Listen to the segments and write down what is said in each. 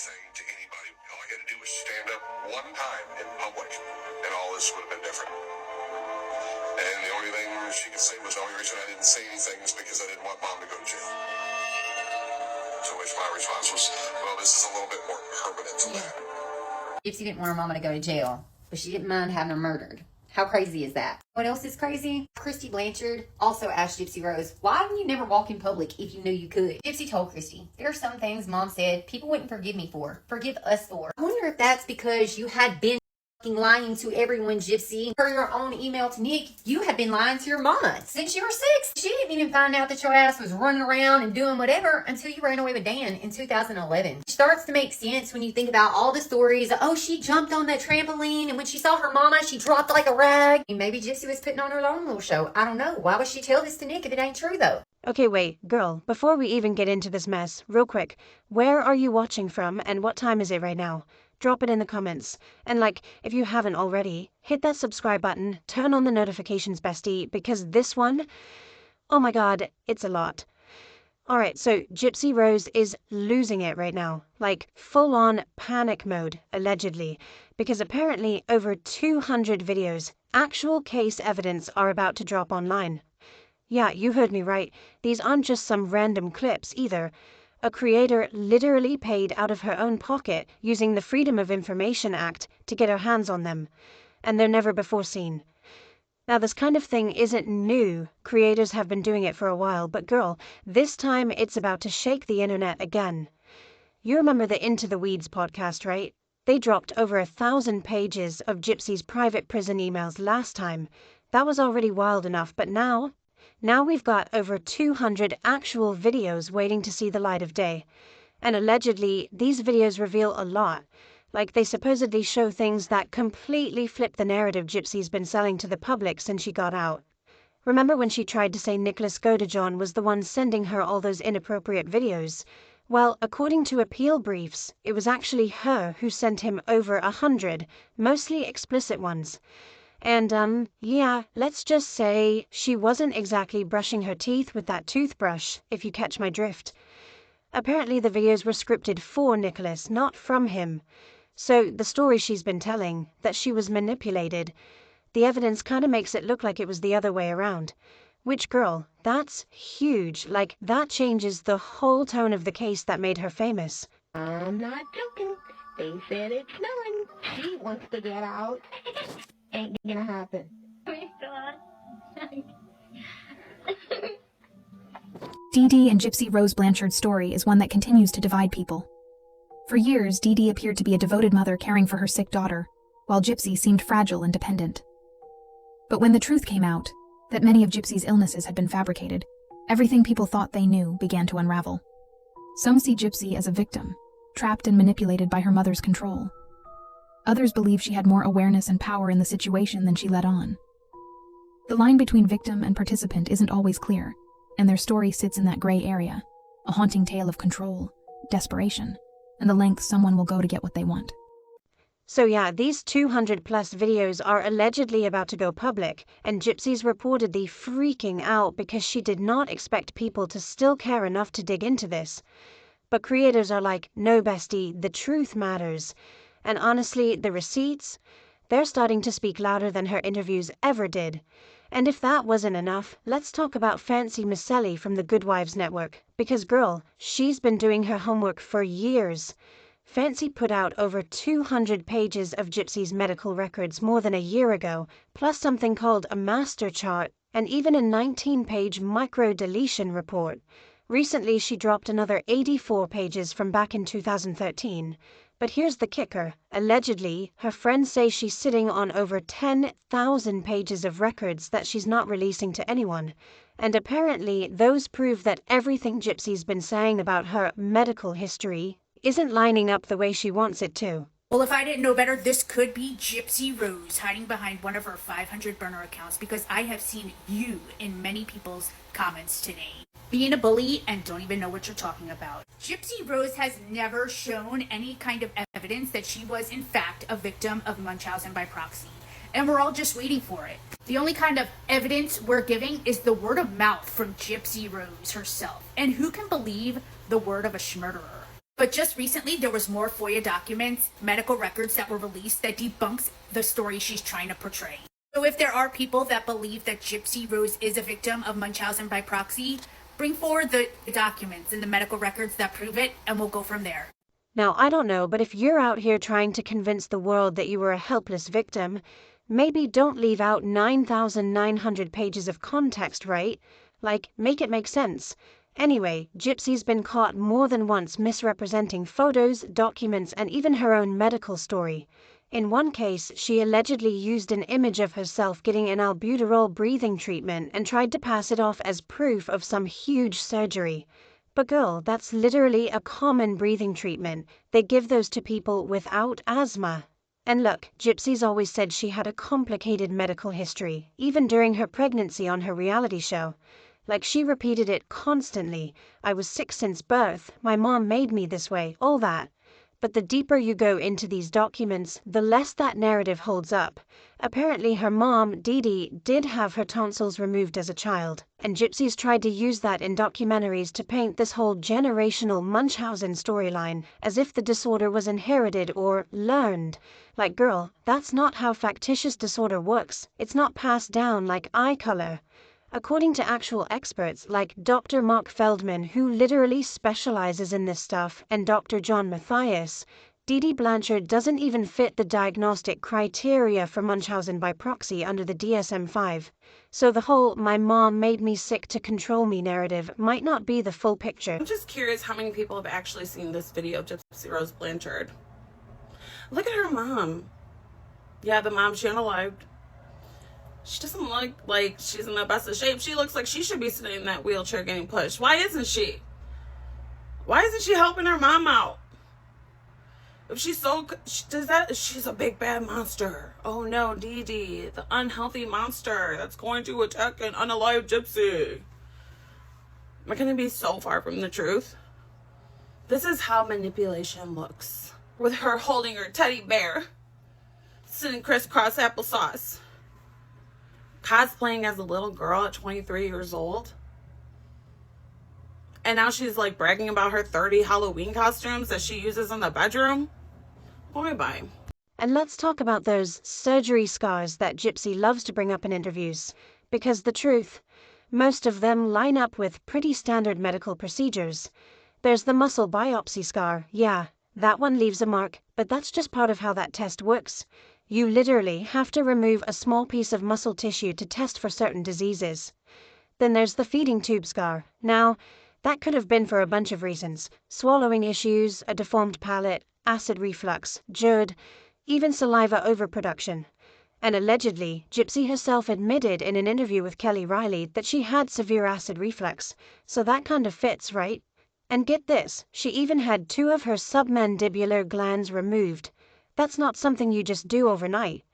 anything to anybody. All I had to do was stand up one time in public, and all this would have been different. And the only thing she could say was the only reason I didn't say anything is because I didn't want Mom to go to jail. To which my response was, well, this is a little bit more permanent than that. Gypsy didn't want her mama to go to jail, but she didn't mind having her murdered. How crazy is that? What else is crazy? Christy Blanchard also asked Gypsy Rose, why didn't you never walk in public if you knew you could? Gypsy told Christy, there are some things Mom said people wouldn't forgive me for, forgive us for. I wonder if that's because you had been lying to everyone, Gypsy. Per your own email to Nick, you had been lying to your mama since you were 6. She didn't even find out that your ass was running around and doing whatever until you ran away with Dan in 2011. It starts to make sense when you think about all the stories. Oh, she jumped on that trampoline, and when she saw her mama, she dropped like a rag. And maybe Gypsy was putting on her own little show. I don't know. Why would she tell this to Nick if it ain't true, though? Okay, wait, girl, before we even get into this mess, real quick, where are you watching from and what time is it right now? Drop it in the comments. And if you haven't already, hit that subscribe button, turn on the notifications, bestie, because this one, oh my god, it's a lot. Alright, so Gypsy Rose is losing it right now, full on panic mode, allegedly, because apparently over 200 videos, actual case evidence are about to drop online. Yeah, you heard me right, these aren't just some random clips either. A creator literally paid out of her own pocket using the Freedom of Information Act to get her hands on them, and they're never before seen. Now, this kind of thing isn't new. Creators have been doing it for a while, but girl, this time it's about to shake the internet again. You remember the Into the Weeds podcast, right? They dropped over 1,000 pages of Gypsy's private prison emails last time. That was already wild enough, but now we've got over 200 actual videos waiting to see the light of day. And allegedly, these videos reveal a lot. They supposedly show things that completely flip the narrative Gypsy's been selling to the public since she got out. Remember when she tried to say Nicholas Godejohn was the one sending her all those inappropriate videos? Well, according to appeal briefs, it was actually her who sent him over 100, mostly explicit ones. And, yeah, let's just say she wasn't exactly brushing her teeth with that toothbrush, if you catch my drift. Apparently the videos were scripted for Nicholas, not from him. So the story she's been telling, that she was manipulated, the evidence kind of makes it look like it was the other way around. Which, girl, that's huge. That changes the whole tone of the case that made her famous. I'm not joking. They said it's snowing. She wants to get out. Ain't gonna happen. Dee Dee and Gypsy Rose Blanchard's story is one that continues to divide people. For years, Dee Dee appeared to be a devoted mother caring for her sick daughter, while Gypsy seemed fragile and dependent. But when the truth came out, that many of Gypsy's illnesses had been fabricated, everything people thought they knew began to unravel. Some see Gypsy as a victim, trapped and manipulated by her mother's control. Others believe she had more awareness and power in the situation than she let on. The line between victim and participant isn't always clear, and their story sits in that gray area, a haunting tale of control, desperation, and the lengths someone will go to get what they want. So yeah, these 200 plus videos are allegedly about to go public, and Gypsy's reportedly freaking out because she did not expect people to still care enough to dig into this. But creators are like, no bestie, the truth matters. And honestly, the receipts, they're starting to speak louder than her interviews ever did. And if that wasn't enough, let's talk about Fancy Maselli from the Good Wives Network. Because girl, she's been doing her homework for years. Fancy put out over 200 pages of Gypsy's medical records more than a year ago, plus something called a master chart, and even a 19-page micro-deletion report. Recently, she dropped another 84 pages from back in 2013. But here's the kicker. Allegedly, her friends say she's sitting on over 10,000 pages of records that she's not releasing to anyone. And apparently, those prove that everything Gypsy's been saying about her medical history isn't lining up the way she wants it to. Well, if I didn't know better, this could be Gypsy Rose hiding behind one of her 500 burner accounts, because I have seen you in many people's comments today being a bully and don't even know what you're talking about. Gypsy Rose has never shown any kind of evidence that she was in fact a victim of Munchausen by proxy, and we're all just waiting for it. The only kind of evidence we're giving is the word of mouth from Gypsy Rose herself, and who can believe the word of a schmurderer? But just recently, there was more FOIA documents, medical records that were released that debunks the story she's trying to portray. So if there are people that believe that Gypsy Rose is a victim of Munchausen by proxy, bring forward the documents and the medical records that prove it, and we'll go from there. Now, I don't know, but if you're out here trying to convince the world that you were a helpless victim, maybe don't leave out 9,900 pages of context, right? Like, make it make sense. Anyway, Gypsy's been caught more than once misrepresenting photos, documents, and even her own medical story. In one case, she allegedly used an image of herself getting an albuterol breathing treatment and tried to pass it off as proof of some huge surgery. But girl, that's literally a common breathing treatment. They give those to people without asthma. And look, Gypsy's always said she had a complicated medical history, even during her pregnancy on her reality show. Like, she repeated it constantly. I was sick since birth, my mom made me this way, all that. But the deeper you go into these documents, the less that narrative holds up. Apparently her mom, Dee Dee, did have her tonsils removed as a child, and Gypsy's tried to use that in documentaries to paint this whole generational Munchausen storyline as if the disorder was inherited or learned. Like, girl, that's not how factitious disorder works. It's not passed down like eye color. According to actual experts like Dr. Mark Feldman, who literally specializes in this stuff, and Dr. John Mathias, Dee Dee Blanchard doesn't even fit the diagnostic criteria for Munchausen by proxy under the DSM-5. So the whole "my mom made me sick to control me" narrative might not be the full picture. I'm just curious how many people have actually seen this video of Gypsy Rose Blanchard. Look at her mom. Yeah, the mom she unalived. She doesn't look like she's in the best of shape. She looks like she should be sitting in that wheelchair getting pushed. Why isn't she? Why isn't she helping her mom out? If she's so, she's a big bad monster. Oh no, Dee Dee, the unhealthy monster that's going to attack an unalived gypsy. Am I going to be so far from the truth? This is how manipulation looks. With her holding her teddy bear, sitting crisscross applesauce. Cosplaying as a little girl at 23 years old. And now she's like bragging about her 30 Halloween costumes that she uses in the bedroom. Boy, bye. And let's talk about those surgery scars that Gypsy loves to bring up in interviews. Because the truth, most of them line up with pretty standard medical procedures. There's the muscle biopsy scar, yeah, that one leaves a mark, but that's just part of how that test works. You literally have to remove a small piece of muscle tissue to test for certain diseases. Then there's the feeding tube scar. Now, that could have been for a bunch of reasons. Swallowing issues, a deformed palate, acid reflux, GERD, even saliva overproduction. And allegedly, Gypsy herself admitted in an interview with Kelly Riley that she had severe acid reflux, so that kind of fits, right? And get this, she even had 2 of her submandibular glands removed. That's not something you just do overnight.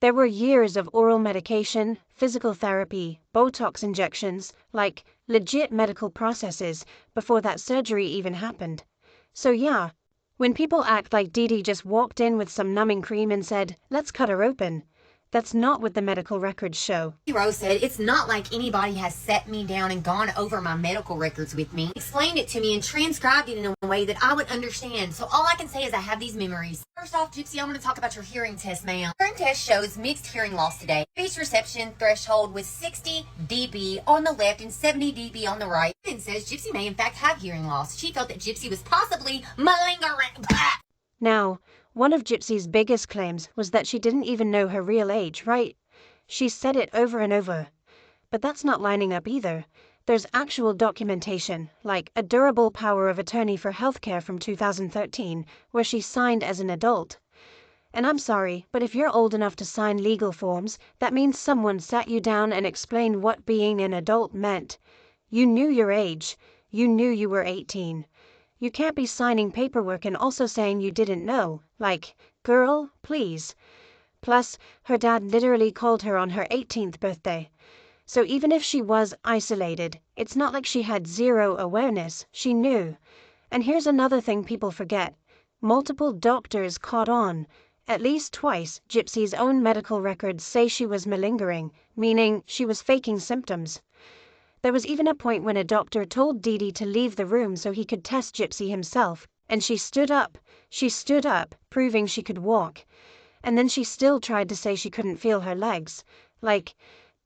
There were years of oral medication, physical therapy, Botox injections, like legit medical processes before that surgery even happened. So yeah, when people act like Dee Dee just walked in with some numbing cream and said, "Let's cut her open," that's not what the medical records show. Rose said, "It's not like anybody has set me down and gone over my medical records with me, explained it to me, and transcribed it in a way that I would understand. So all I can say is I have these memories." First off, Gypsy, I want to talk about your hearing test, ma'am. Hearing test shows mixed hearing loss today. Speech reception threshold was 60 dB on the left and 70 dB on the right. It says Gypsy may in fact have hearing loss. She felt that Gypsy was possibly malingering. Now, one of Gypsy's biggest claims was that she didn't even know her real age, right? She said it over and over. But that's not lining up either. There's actual documentation, like a durable power of attorney for healthcare from 2013, where she signed as an adult. And I'm sorry, but if you're old enough to sign legal forms, that means someone sat you down and explained what being an adult meant. You knew your age. You knew you were 18. You can't be signing paperwork and also saying you didn't know. Like, girl, please. Plus, her dad literally called her on her 18th birthday. So even if she was isolated, it's not like she had zero awareness. She knew. And here's another thing people forget. Multiple doctors caught on. At least twice, Gypsy's own medical records say she was malingering, meaning she was faking symptoms. There was even a point when a doctor told Dee Dee to leave the room so he could test Gypsy himself. And she stood up. She stood up, proving she could walk. And then she still tried to say she couldn't feel her legs. Like,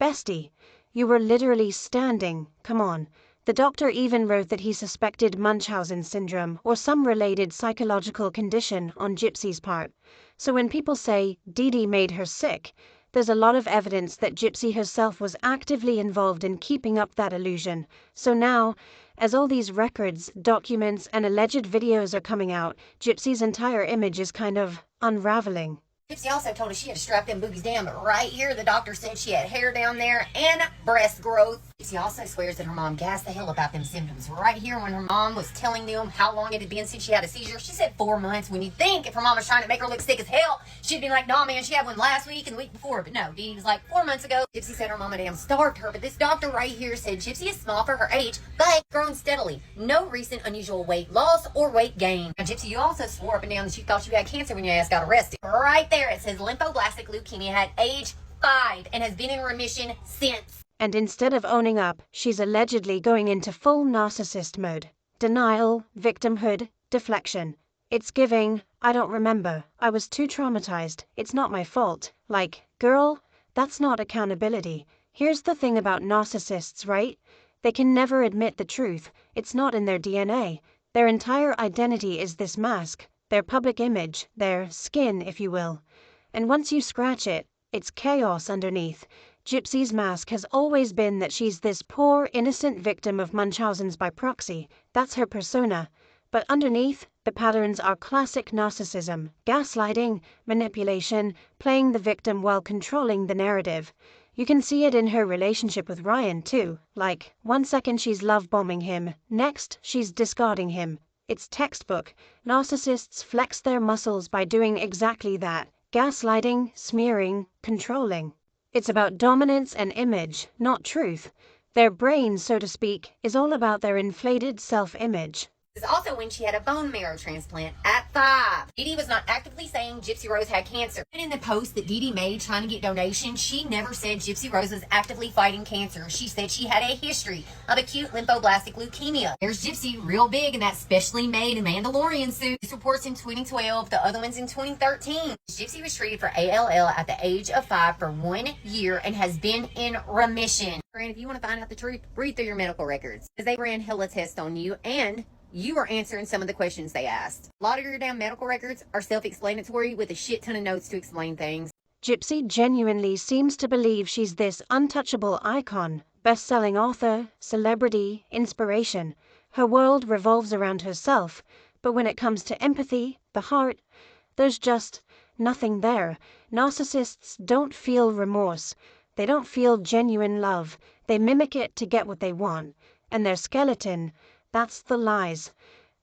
bestie, you were literally standing. Come on. The doctor even wrote that he suspected Munchausen syndrome or some related psychological condition on Gypsy's part. So when people say Dee Dee made her sick, there's a lot of evidence that Gypsy herself was actively involved in keeping up that illusion. So now, as all these records, documents, and alleged videos are coming out, Gypsy's entire image is kind of unraveling. Gypsy also told us she had to strap them boobies down, but right here the doctor said she had hair down there and breast growth. Gypsy also swears that her mom gassed the hell about them symptoms. Right here when her mom was telling them how long it had been since she had a seizure, she said 4 months. When you think if her mom was trying to make her look sick as hell, she'd be like, nah man, she had one last week and the week before. But no, Dee was like 4 months ago. Gypsy said her mama damn starved her, but this doctor right here said Gypsy is small for her age, but grown steadily. No recent unusual weight loss or weight gain. Now Gypsy, you also swore up and down that you thought you had cancer when your ass got arrested. Right there it says lymphoblastic leukemia at age 5 and has been in remission since. And instead of owning up, she's allegedly going into full narcissist mode. Denial, victimhood, deflection. It's giving, I don't remember, I was too traumatized, it's not my fault. Like, girl, that's not accountability. Here's the thing about narcissists, right? They can never admit the truth. It's not in their DNA. Their entire identity is this mask, their public image, their skin, if you will. And once you scratch it, it's chaos underneath. Gypsy's mask has always been that she's this poor, innocent victim of Munchausen's by proxy. That's her persona. But underneath, the patterns are classic narcissism, gaslighting, manipulation, playing the victim while controlling the narrative. You can see it in her relationship with Ryan, too. Like, 1 second she's love-bombing him, next she's discarding him. It's textbook. Narcissists flex their muscles by doing exactly that. Gaslighting, smearing, controlling. It's about dominance and image, not truth. Their brain, so to speak, is all about their inflated self-image. This is also when she had a bone marrow transplant at 5. Dee Dee was not actively saying Gypsy Rose had cancer. And in the post that Dee Dee made trying to get donations, she never said Gypsy Rose was actively fighting cancer. She said she had a history of acute lymphoblastic leukemia. There's Gypsy real big in that specially made Mandalorian suit. This report's in 2012, the other one's in 2013. Gypsy was treated for ALL at the age of 5 for 1 year and has been in remission. And if you want to find out the truth, read through your medical records, because they ran hella tests on you and you were answering some of the questions they asked. A lot of your damn medical records are self-explanatory with a shit ton of notes to explain things. Gypsy genuinely seems to believe she's this untouchable icon, best-selling author, celebrity, inspiration. Her world revolves around herself, but when it comes to empathy, the heart, there's just nothing there. Narcissists don't feel remorse. They don't feel genuine love. They mimic it to get what they want. And their skeleton, that's the lies.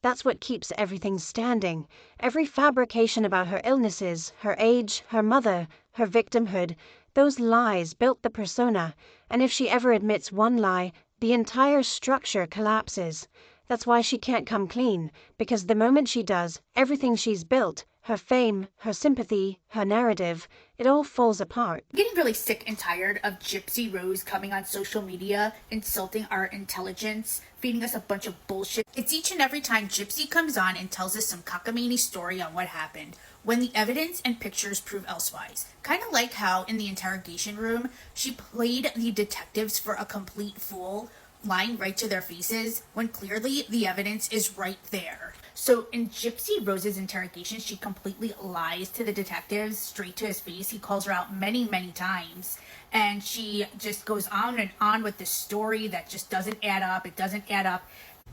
That's what keeps everything standing. Every fabrication about her illnesses, her age, her mother, her victimhood, those lies built the persona. And if she ever admits one lie, the entire structure collapses. That's why she can't come clean, because the moment she does, everything she's built, her fame, her sympathy, her narrative, it all falls apart. I'm getting really sick and tired of Gypsy Rose coming on social media, insulting our intelligence, feeding us a bunch of bullshit. It's each and every time Gypsy comes on and tells us some cockamamie story on what happened, when the evidence and pictures prove elsewise. Kind of like how in the interrogation room, she played the detectives for a complete fool, lying right to their faces, when clearly the evidence is right there. So in Gypsy Rose's interrogation, she completely lies to the detectives straight to his face. He calls her out many, many times. And she just goes on and on with this story that just doesn't add up. It doesn't add up.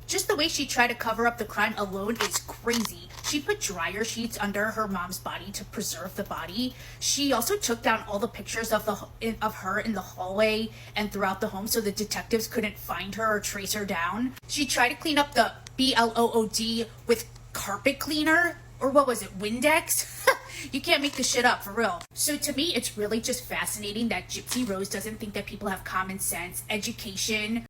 Just the way she tried to cover up the crime alone is crazy. She put dryer sheets under her mom's body to preserve the body. She also took down all the pictures of her in the hallway and throughout the home so the detectives couldn't find her or trace her down. She tried to clean up the BLOOD with carpet cleaner, or what was it, Windex? You can't make this shit up, for real. So to me, it's really just fascinating that Gypsy Rose doesn't think that people have common sense, education,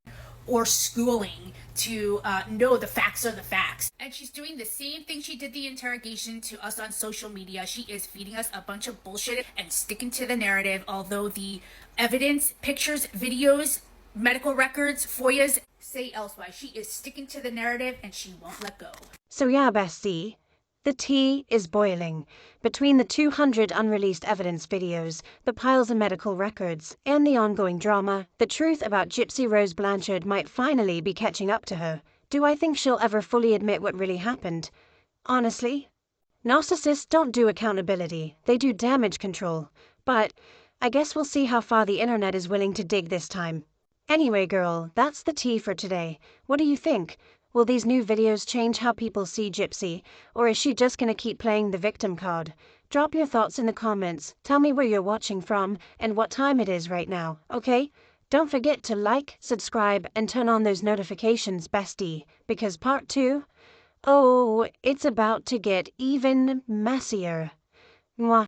or schooling to know the facts are the facts. And she's doing the same thing she did the interrogation to us on social media. She is feeding us a bunch of bullshit and sticking to the narrative, although the evidence, pictures, videos medical records, FOIAs say elsewise. She is sticking to the narrative and she won't let go. So yeah, bestie, the tea is boiling. Between the 200 unreleased evidence videos, the piles of medical records, and the ongoing drama, the truth about Gypsy Rose Blanchard might finally be catching up to her. Do I think she'll ever fully admit what really happened? Honestly? Narcissists don't do accountability, they do damage control. But I guess we'll see how far the internet is willing to dig this time. Anyway, girl, that's the tea for today. What do you think? Will these new videos change how people see Gypsy, or is she just gonna keep playing the victim card? Drop your thoughts in the comments, tell me where you're watching from, and what time it is right now, okay? Don't forget to like, subscribe, and turn on those notifications, bestie, because part 2, oh, it's about to get even messier. Mwah.